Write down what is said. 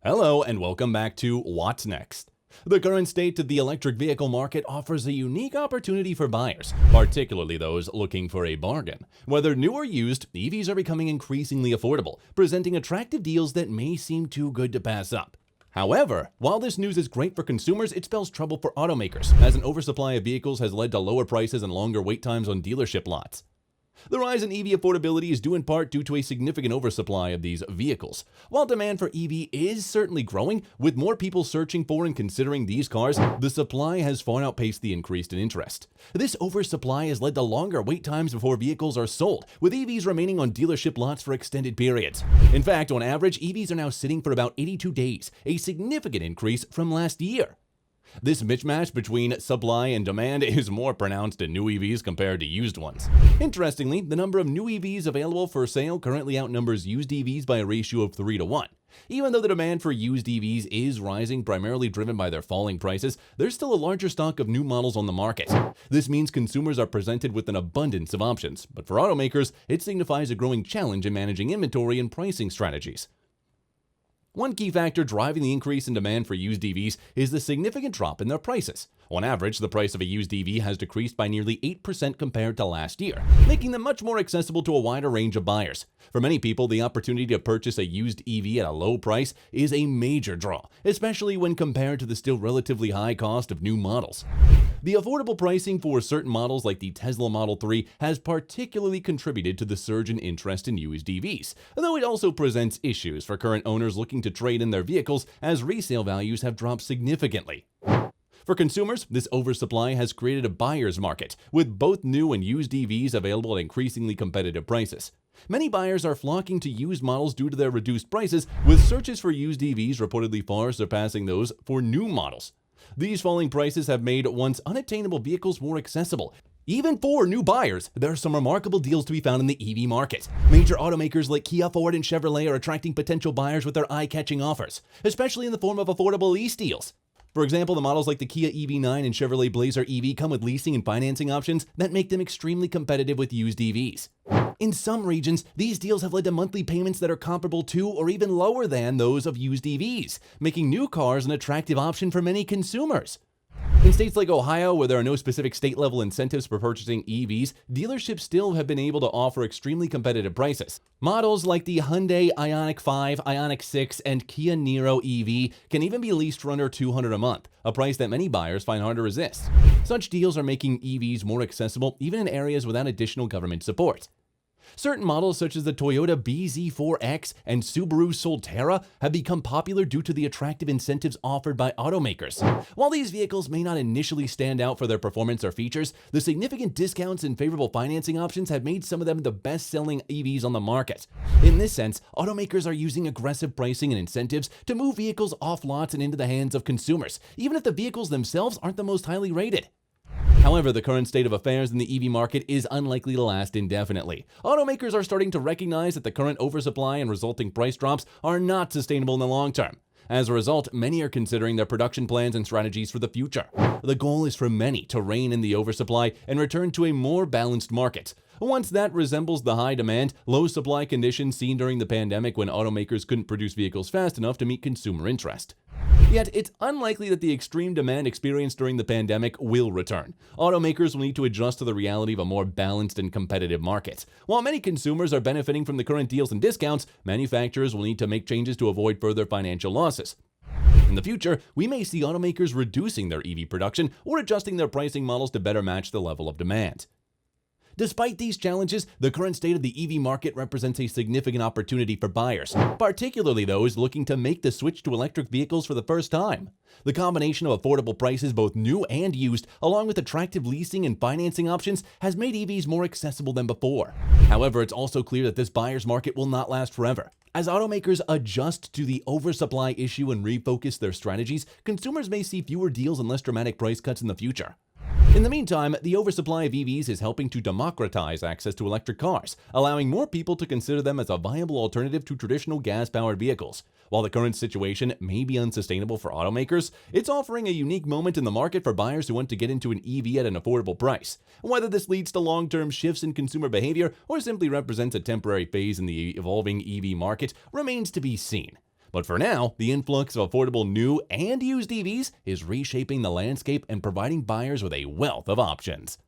Hello and welcome back to What's Next. The current state of the electric vehicle market offers a unique opportunity for buyers, particularly those looking for a bargain. Whether new or used, EVs are becoming increasingly affordable, presenting attractive deals that may seem too good to pass up. However, while this news is great for consumers, it spells trouble for automakers, as an oversupply of vehicles has led to lower prices and longer wait times on dealership lots. The rise in EV affordability is due in part due to a significant oversupply of these vehicles. While demand for EV is certainly growing, with more people searching for and considering these cars, the supply has far outpaced the increase in interest. This oversupply has led to longer wait times before vehicles are sold, with EVs remaining on dealership lots for extended periods. In fact, on average, EVs are now sitting for about 82 days, a significant increase from last year. This mismatch between supply and demand is more pronounced in new EVs compared to used ones. Interestingly, the number of new EVs available for sale currently outnumbers used EVs by a ratio of 3 to 1. Even though the demand for used EVs is rising, primarily driven by their falling prices, there's still a larger stock of new models on the market. This means consumers are presented with an abundance of options, but for automakers, it signifies a growing challenge in managing inventory and pricing strategies. One key factor driving the increase in demand for used EVs is the significant drop in their prices. On average, the price of a used EV has decreased by nearly 8% compared to last year, making them much more accessible to a wider range of buyers. For many people, the opportunity to purchase a used EV at a low price is a major draw, especially when compared to the still relatively high cost of new models. The affordable pricing for certain models like the Tesla Model 3 has particularly contributed to the surge in interest in used EVs, though it also presents issues for current owners looking to trade in their vehicles as resale values have dropped significantly. For consumers, this oversupply has created a buyer's market, with both new and used EVs available at increasingly competitive prices. Many buyers are flocking to used models due to their reduced prices, with searches for used EVs reportedly far surpassing those for new models. These falling prices have made once unattainable vehicles more accessible. Even for new buyers, there are some remarkable deals to be found in the EV market. Major automakers like Kia, Ford, and Chevrolet are attracting potential buyers with their eye-catching offers, especially in the form of affordable lease deals. For example, the models like the Kia EV9 and Chevrolet Blazer EV come with leasing and financing options that make them extremely competitive with used EVs. In some regions, these deals have led to monthly payments that are comparable to or even lower than those of used EVs, making new cars an attractive option for many consumers. In states like Ohio, where there are no specific state-level incentives for purchasing EVs, dealerships still have been able to offer extremely competitive prices. Models like the Hyundai Ioniq 5, Ioniq 6, and Kia Niro EV can even be leased for under $200 a month, a price that many buyers find hard to resist. Such deals are making EVs more accessible even in areas without additional government support. Certain models such as the Toyota BZ4X and Subaru Solterra have become popular due to the attractive incentives offered by automakers. While these vehicles may not initially stand out for their performance or features, the significant discounts and favorable financing options have made some of them the best-selling EVs on the market. In this sense, automakers are using aggressive pricing and incentives to move vehicles off lots and into the hands of consumers, even if the vehicles themselves aren't the most highly rated. However, the current state of affairs in the EV market is unlikely to last indefinitely. Automakers are starting to recognize that the current oversupply and resulting price drops are not sustainable in the long term. As a result, many are considering their production plans and strategies for the future. The goal is for many to rein in the oversupply and return to a more balanced market. Once that resembles the high demand, low supply conditions seen during the pandemic when automakers couldn't produce vehicles fast enough to meet consumer interest. Yet, it's unlikely that the extreme demand experienced during the pandemic will return. Automakers will need to adjust to the reality of a more balanced and competitive market. While many consumers are benefiting from the current deals and discounts, manufacturers will need to make changes to avoid further financial losses. In the future, we may see automakers reducing their EV production or adjusting their pricing models to better match the level of demand. Despite these challenges, the current state of the EV market represents a significant opportunity for buyers, particularly those looking to make the switch to electric vehicles for the first time. The combination of affordable prices, both new and used, along with attractive leasing and financing options, has made EVs more accessible than before. However, it's also clear that this buyer's market will not last forever. As automakers adjust to the oversupply issue and refocus their strategies, consumers may see fewer deals and less dramatic price cuts in the future. In the meantime, the oversupply of EVs is helping to democratize access to electric cars, allowing more people to consider them as a viable alternative to traditional gas-powered vehicles. While the current situation may be unsustainable for automakers, it's offering a unique moment in the market for buyers who want to get into an EV at an affordable price. Whether this leads to long-term shifts in consumer behavior or simply represents a temporary phase in the evolving EV market remains to be seen. But for now, the influx of affordable new and used EVs is reshaping the landscape and providing buyers with a wealth of options.